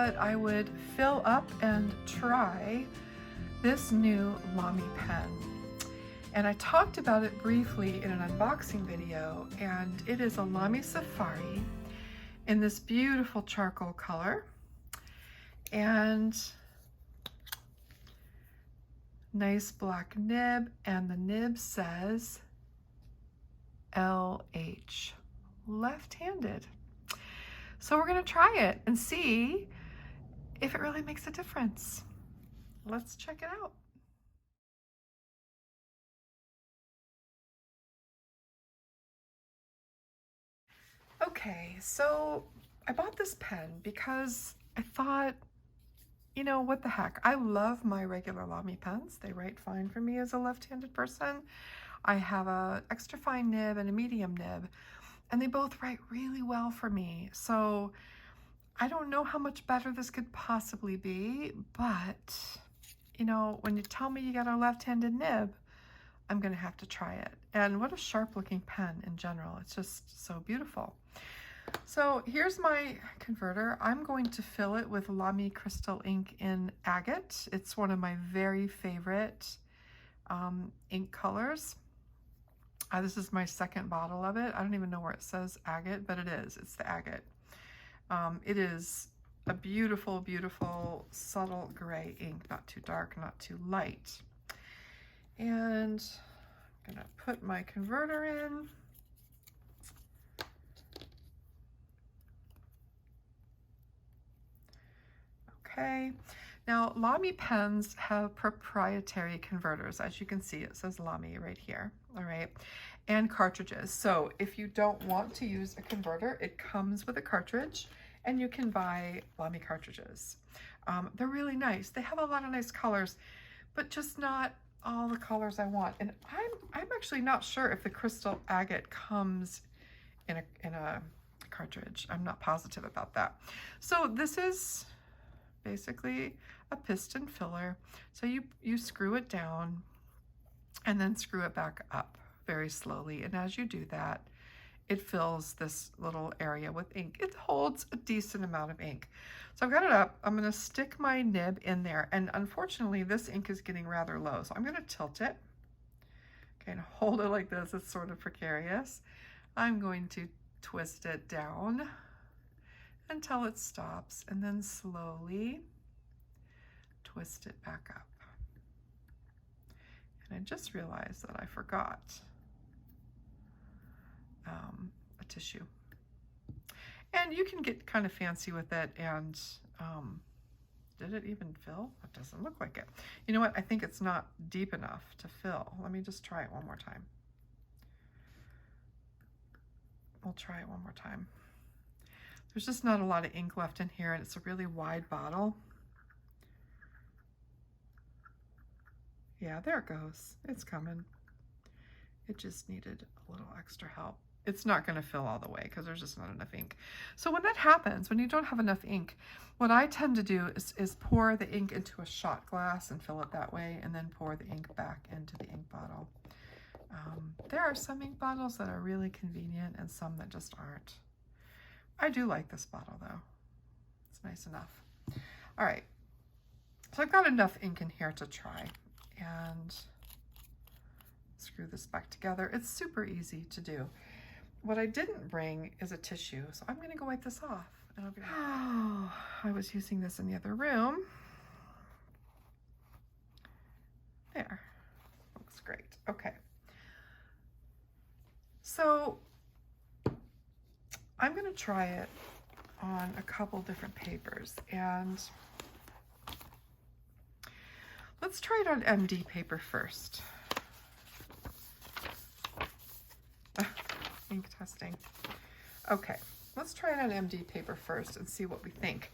thought I would fill up and try this new Lamy pen. And I talked about it briefly in an unboxing video, and it is a Lamy Safari in this beautiful charcoal color. And nice black nib, and the nib says LH, left-handed. So we're gonna try it and see if it really makes a difference. Let's check it out. Okay, so I bought this pen because I thought, you know, what the heck? I love my regular Lamy pens. They write fine for me as a left-handed person. I have a extra fine nib and a medium nib, and they both write really well for me. So I don't know how much better this could possibly be, but you know, when you tell me you got a left-handed nib, I'm gonna have to try it. And what a sharp looking pen in general. It's just so beautiful. So here's my converter. I'm going to fill it with Lamy Crystal ink in agate. It's one of my very favorite ink colors. This is my second bottle of it. I don't even know where it says agate, but it is. It's the agate. It is a beautiful, beautiful, subtle gray ink. Not too dark, not too light. And I'm gonna put my converter in. Okay, now Lamy pens have proprietary converters. As you can see, it says Lamy right here, all right, and cartridges. So if you don't want to use a converter, it comes with a cartridge, and you can buy Lamy cartridges. They're really nice. They have a lot of nice colors, but just not all the colors I want. And I'm actually not sure if the crystal agate comes in a cartridge. I'm not positive about that. So this is basically a piston filler. So you screw it down and then screw it back up very slowly. And as you do that, it fills this little area with ink. It holds a decent amount of ink. So I've got it up. I'm gonna stick my nib in there. And unfortunately, this ink is getting rather low. So I'm gonna tilt it. Okay, and hold it like this. It's sort of precarious. I'm going to twist it down until it stops, and then slowly twist it back up. And I just realized that I forgot a tissue. And you can get kind of fancy with it, and did it even fill? It doesn't look like it. You know what? I think it's not deep enough to fill. Let me just try it one more time. We'll try it one more time. There's just not a lot of ink left in here, and it's a really wide bottle. Yeah, there it goes. It's coming. It just needed a little extra help. It's not going to fill all the way because there's just not enough ink. So when that happens, when you don't have enough ink, what I tend to do is pour the ink into a shot glass and fill it that way, and then pour the ink back into the ink bottle. There are some ink bottles that are really convenient and some that just aren't. I do like this bottle though. It's nice enough. All right, so I've got enough ink in here to try, and screw this back together. It's super easy to do. What I didn't bring is a tissue, so I'm gonna go wipe this off. And I'll be oh, I was using this in the other room. There, looks great. Okay, so I'm gonna try it on a couple different papers, and let's try it on MD paper first. Ink testing. Okay, let's try it on MD paper first and see what we think.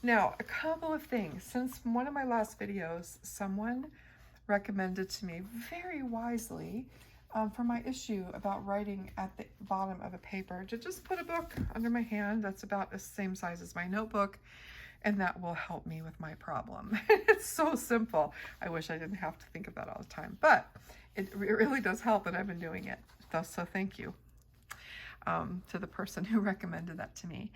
Now, a couple of things. Since one of my last videos, someone recommended to me very wisely for my issue about writing at the bottom of a paper to just put a book under my hand that's about the same size as my notebook, and that will help me with my problem. It's so simple. I wish I didn't have to think of that all the time, but it really does help, and I've been doing it. So thank you to the person who recommended that to me.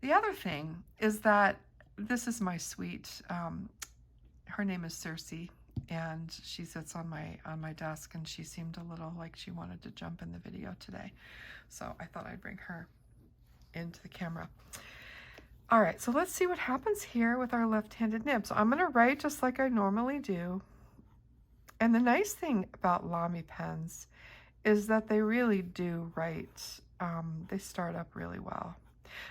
The other thing is that this is my sweet, her name is Circe, and she sits on my desk, and she seemed a little like she wanted to jump in the video today. So I thought I'd bring her into the camera. All right, so let's see what happens here with our left-handed nib. So I'm gonna write just like I normally do. And the nice thing about Lamy pens is that they really do write, they start up really well.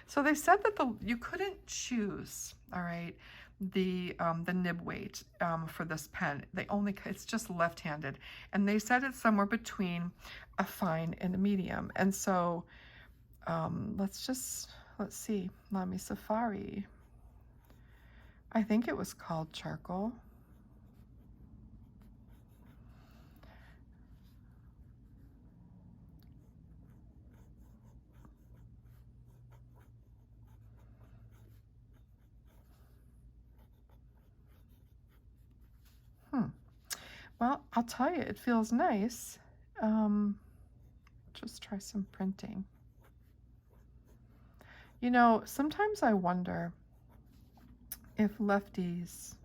So they said that you couldn't choose, all right, the nib weight for this pen. It's just left-handed, and they said it's somewhere between a fine and a medium. And so let's see, Lamy Safari. I think it was called charcoal. Well, I'll tell you, it feels nice. Just try some printing. You know, sometimes I wonder if lefties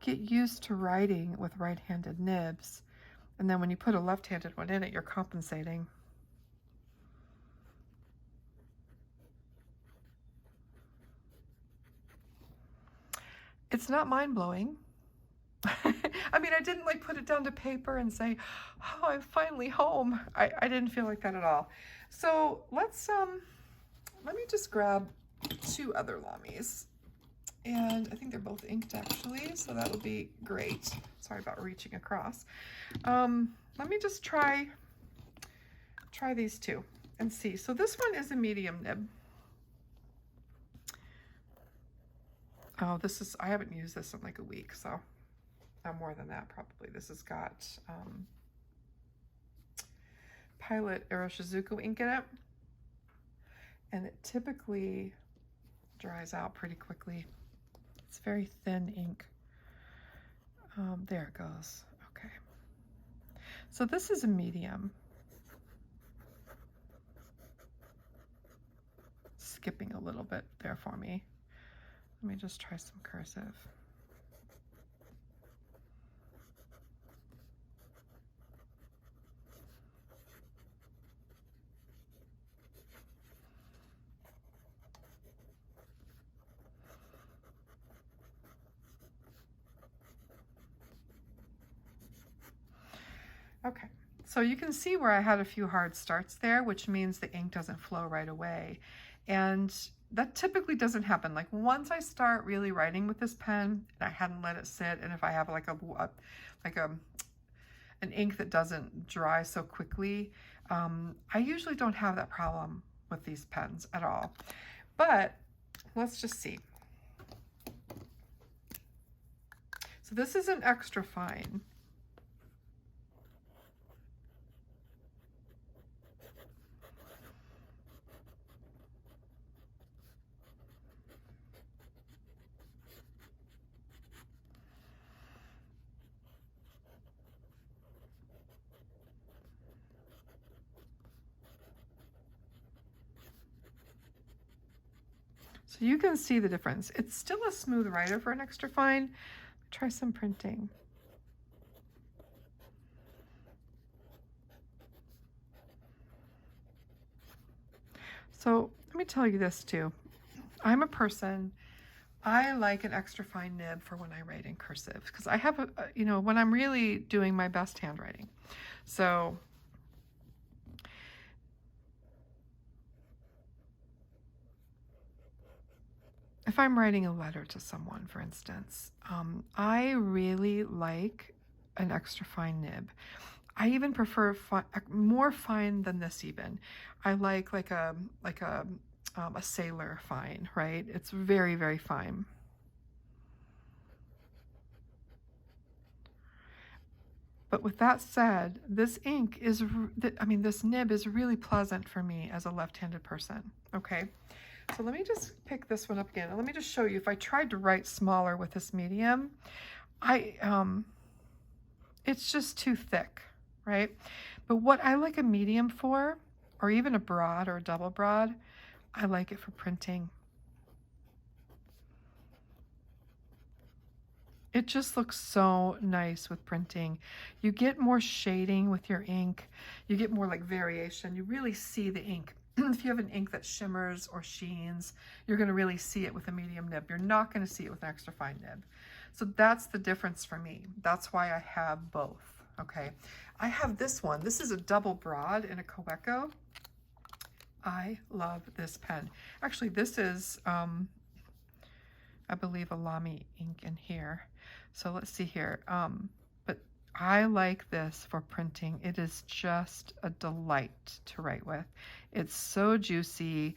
get used to writing with right-handed nibs, and then when you put a left-handed one in it, you're compensating. It's not mind-blowing. I mean, I didn't like put it down to paper and say, oh, I'm finally home. I didn't feel like that at all. So let me just grab 2 other Lamys. And I think they're both inked actually, so that would be great. Sorry about reaching across. Let me just try these 2 and see. So this one is a medium nib. Oh, I haven't used this in like a week, so more than that probably. This has got Pilot Iroshizuku ink in it, and it typically dries out pretty quickly. It's very thin ink. There it goes. Okay. So this is a medium. Skipping a little bit there for me. Let me just try some cursive. Okay, so you can see where I had a few hard starts there, which means the ink doesn't flow right away. And that typically doesn't happen. Like once I start really writing with this pen, and I hadn't let it sit, and if I have like an ink that doesn't dry so quickly, I usually don't have that problem with these pens at all. But let's just see. So this is an extra fine. So you can see the difference. It's still a smooth writer for an extra fine. Try some printing. So let me tell you this too. I'm a person, I like an extra fine nib for when I write in cursive, because I have you know, when I'm really doing my best handwriting. So if I'm writing a letter to someone, for instance, I really like an extra fine nib. I even prefer more fine than this even. I like a sailor fine, right? It's very, very fine. But with that said, this ink is, I mean, this nib is really pleasant for me as a left-handed person, okay? So let me just pick this one up again. And let me just show you, if I tried to write smaller with this medium, it's just too thick, right? But what I like a medium for, or even a broad or a double broad, I like it for printing. It just looks so nice with printing. You get more shading with your ink. You get more like variation. You really see the ink. If you have an ink that shimmers or sheens, you're going to really see it with a medium nib. You're not going to see it with an extra fine nib. So that's the difference for me. That's why I have both. Okay. I have this one. This is a double broad in a Kaweco. I love this pen. Actually, this is, I believe, a Lamy ink in here. So let's see here. But I like this for printing. It is just a delight to write with. It's so juicy.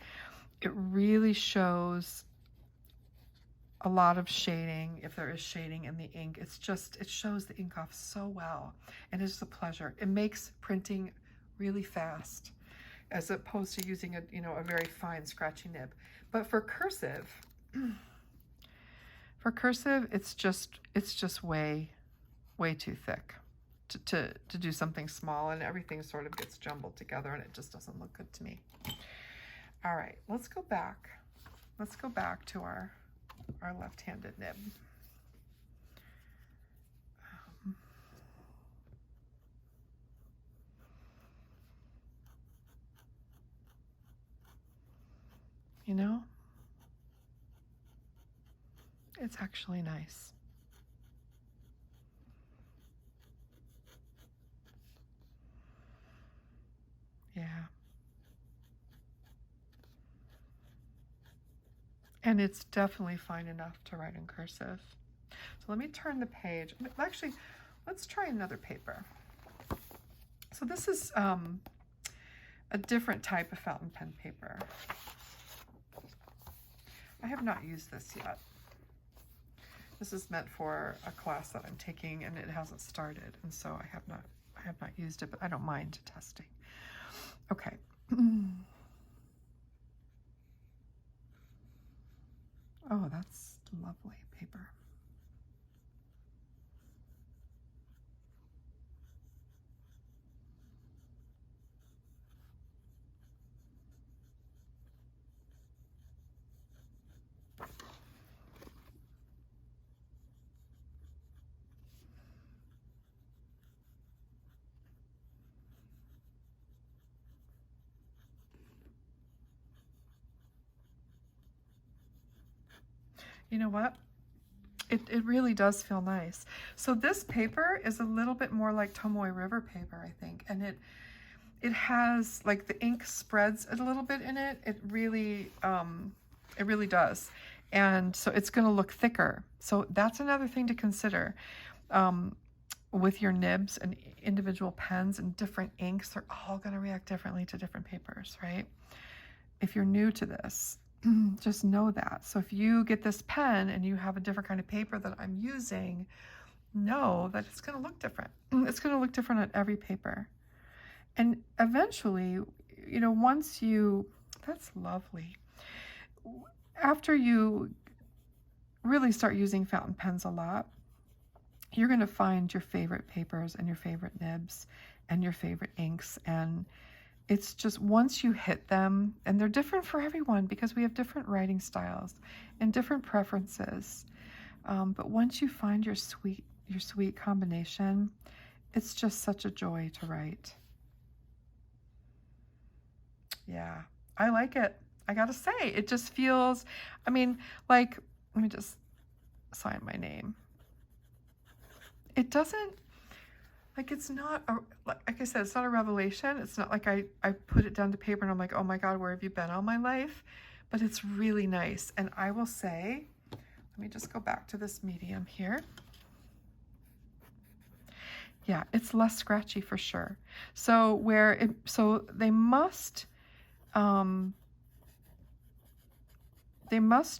It really shows a lot of shading, if there is shading in the ink. It's just, it shows the ink off so well, and it's a pleasure. It makes printing really fast, as opposed to using a very fine scratchy nib. But for cursive, it's just way too thick to do something small, and everything sort of gets jumbled together, and it just doesn't look good to me. All right, let's go back. Let's go back to our left-handed nib. You know, it's actually nice. Yeah. And it's definitely fine enough to write in cursive. So let me turn the page. Actually, let's try another paper. So this is a different type of fountain pen paper. I have not used this yet. This is meant for a class that I'm taking, and it hasn't started, and so I have not used it, but I don't mind testing. Okay. Oh, that's lovely paper. You know what? It really does feel nice. So this paper is a little bit more like Tomoe River paper, I think, and it has, like, the ink spreads a little bit in it. It really does, and so it's going to look thicker. So that's another thing to consider with your nibs and individual pens and different inks. They're all going to react differently to different papers, right? If you're new to this, just know that. So if you get this pen and you have a different kind of paper that I'm using, know that it's going to look different. It's going to look different on every paper. And eventually, once that's lovely. After you really start using fountain pens a lot, you're going to find your favorite papers and your favorite nibs and your favorite inks, and it's just, once you hit them, and they're different for everyone because we have different writing styles and different preferences. But once you find your sweet combination, it's just such a joy to write. Yeah, I like it. I gotta say, it just feels, like, let me just sign my name. It doesn't, like, it's not, like I said, it's not a revelation. It's not like I put it down to paper and I'm like, oh my God, where have you been all my life? But it's really nice. And I will say, let me just go back to this medium here. Yeah, it's less scratchy for sure. So they must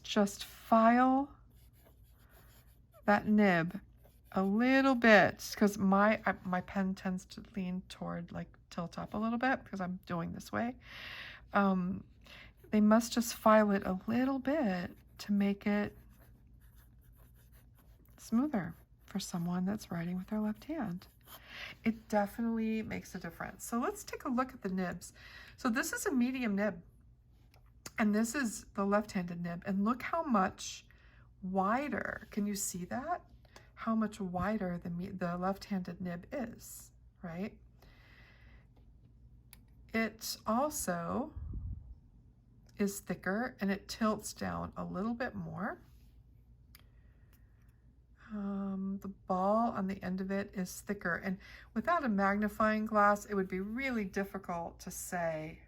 just file that nib a little bit, because my pen tends to lean toward, like, tilt up a little bit because I'm doing this way. they must just file it a little bit to make it smoother for someone that's writing with their left hand. It definitely makes a difference. So let's take a look at the nibs. So this is a medium nib, and this is the left-handed nib, and look how much wider. Can you see that? How much wider the left-handed nib is, right? It also is thicker, and it tilts down a little bit more. The ball on the end of it is thicker, and without a magnifying glass, it would be really difficult to say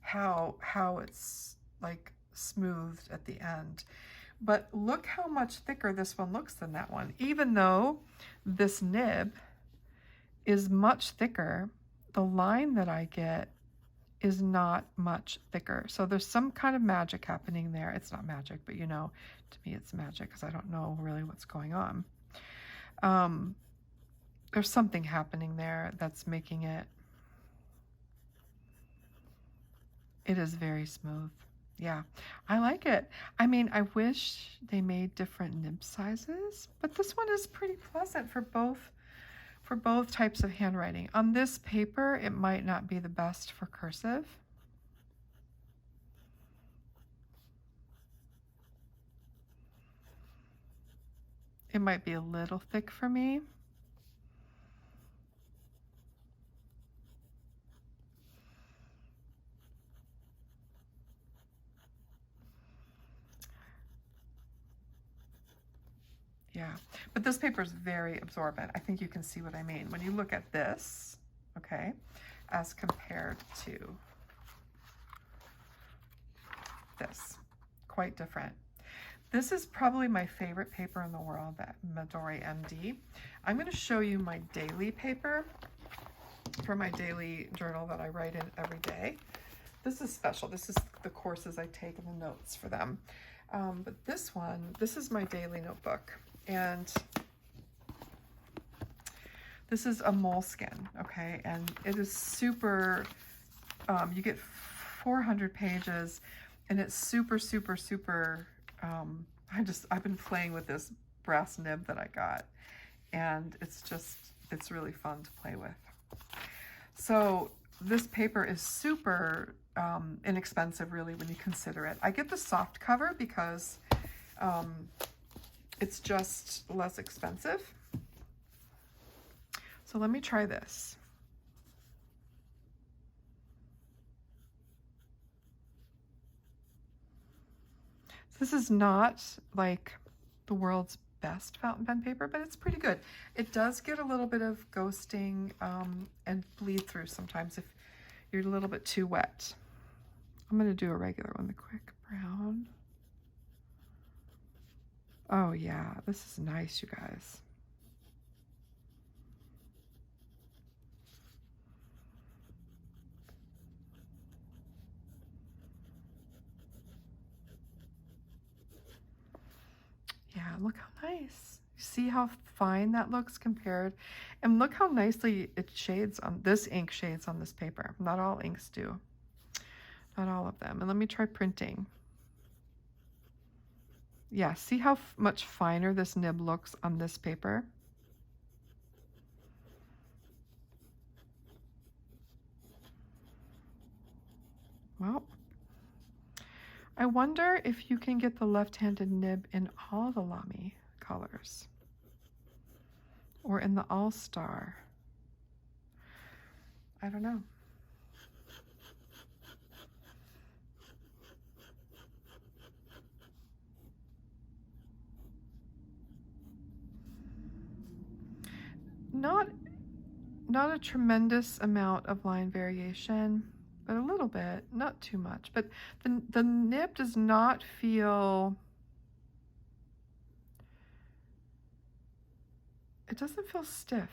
how it's like smoothed at the end. But look how much thicker this one looks than that one. Even though this nib is much thicker, the line that I get is not much thicker. So there's some kind of magic happening there. It's not magic, but you know, to me it's magic because I don't know really what's going on. There's something happening there that's making it is very smooth. Yeah, I like it. I mean, I wish they made different nib sizes, but this one is pretty pleasant for both types of handwriting. On this paper, it might not be the best for cursive. It might be a little thick for me. Yeah, but this paper is very absorbent. I think you can see what I mean. When you look at this, okay, as compared to this, quite different. This is probably my favorite paper in the world, that Midori MD. I'm going to show you my daily paper for my daily journal that I write in every day. This is special. This is the courses I take and the notes for them. But this is my daily notebook. And this is a Moleskine, okay? And it is super, you get 400 pages, and it's super, super, super, I've been playing with this brass nib that I got, and it's really fun to play with. So this paper is super inexpensive, really, when you consider it. I get the soft cover because it's just less expensive. So let me try this. This is not like the world's best fountain pen paper, but it's pretty good. It does get a little bit of ghosting and bleed through sometimes if you're a little bit too wet. I'm going to do a regular one, the quick brown. Oh yeah, this is nice, you guys. Yeah, look how nice. See how fine that looks compared? And look how nicely it shades on this ink shades on this paper. Not all inks do. Not all of them. And let me try printing. Yeah, see how much finer this nib looks on this paper? Well, I wonder if you can get the left-handed nib in all the Lamy colors or in the All-Star. I don't know. Not a tremendous amount of line variation, but a little bit, not too much. But the nib does not feel, it doesn't feel stiff.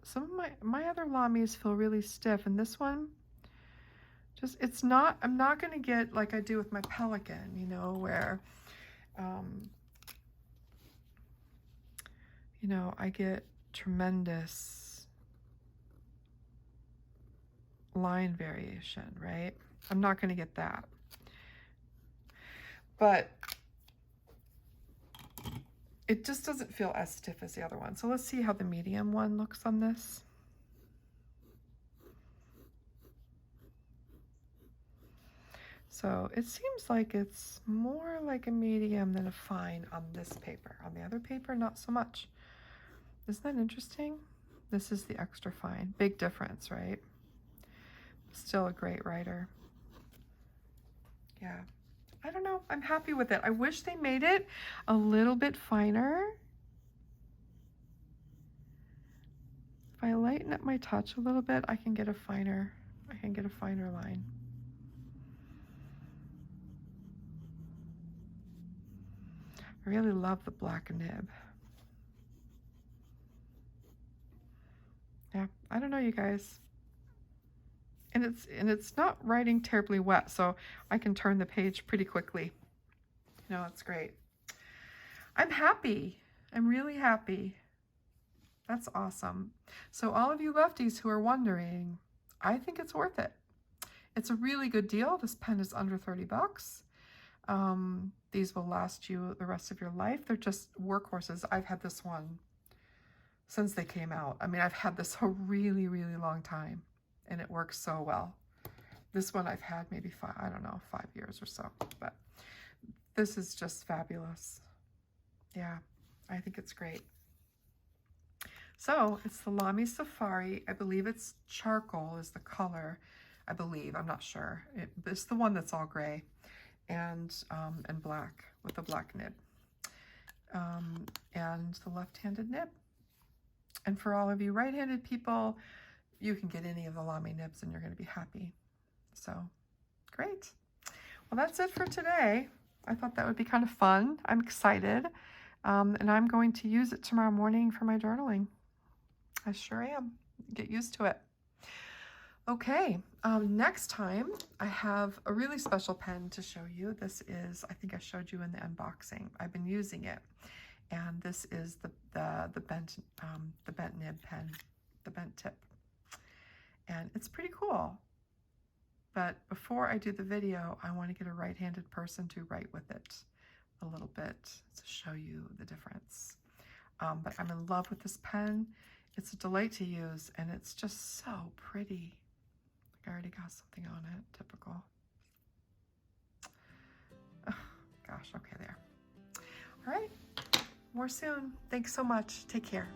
Some of my other Lamys feel really stiff, and this one just, it's not, I'm not going to get like I do with my Pelican, you know, where you know, I get tremendous line variation, right? I'm not going to get that. But it just doesn't feel as stiff as the other one. So let's see how the medium one looks on this. So it seems like it's more like a medium than a fine on this paper. On the other paper, not so much. Isn't that interesting? This is the extra fine. Big difference, right? Still a great writer. Yeah. I don't know. I'm happy with it. I wish they made it a little bit finer. If I lighten up my touch a little bit, I can get a finer line. I really love the black nib. Yeah, I don't know, you guys. And it's not writing terribly wet, so I can turn the page pretty quickly. You know, it's great. I'm happy. I'm really happy. That's awesome. So all of you lefties who are wondering, I think it's worth it. It's a really good deal. This pen is under 30 bucks. These will last you the rest of your life. They're just workhorses. I've had this one since they came out. I mean, I've had this a really, really long time, and it works so well. This one I've had maybe 5 years or so, but this is just fabulous. Yeah, I think it's great. So it's the Lamy Safari. I believe it's charcoal is the color. I believe, I'm not sure. It's the one that's all gray and black with the black nib. And the left-handed nib. And for all of you right-handed people, you can get any of the Lamy nibs and you're going to be happy. So, great. Well, that's it for today. I thought that would be kind of fun. I'm excited. And I'm going to use it tomorrow morning for my journaling. I sure am. Get used to it. Okay, next time I have a really special pen to show you. This is, I think I showed you in the unboxing. I've been using it. And this is the bent nib pen, the bent tip. And it's pretty cool. But before I do the video, I want to get a right-handed person to write with it a little bit to show you the difference. But I'm in love with this pen. It's a delight to use, and it's just so pretty. I already got something on it, typical. Oh, gosh, okay, there. All right, more soon. Thanks so much. Take care.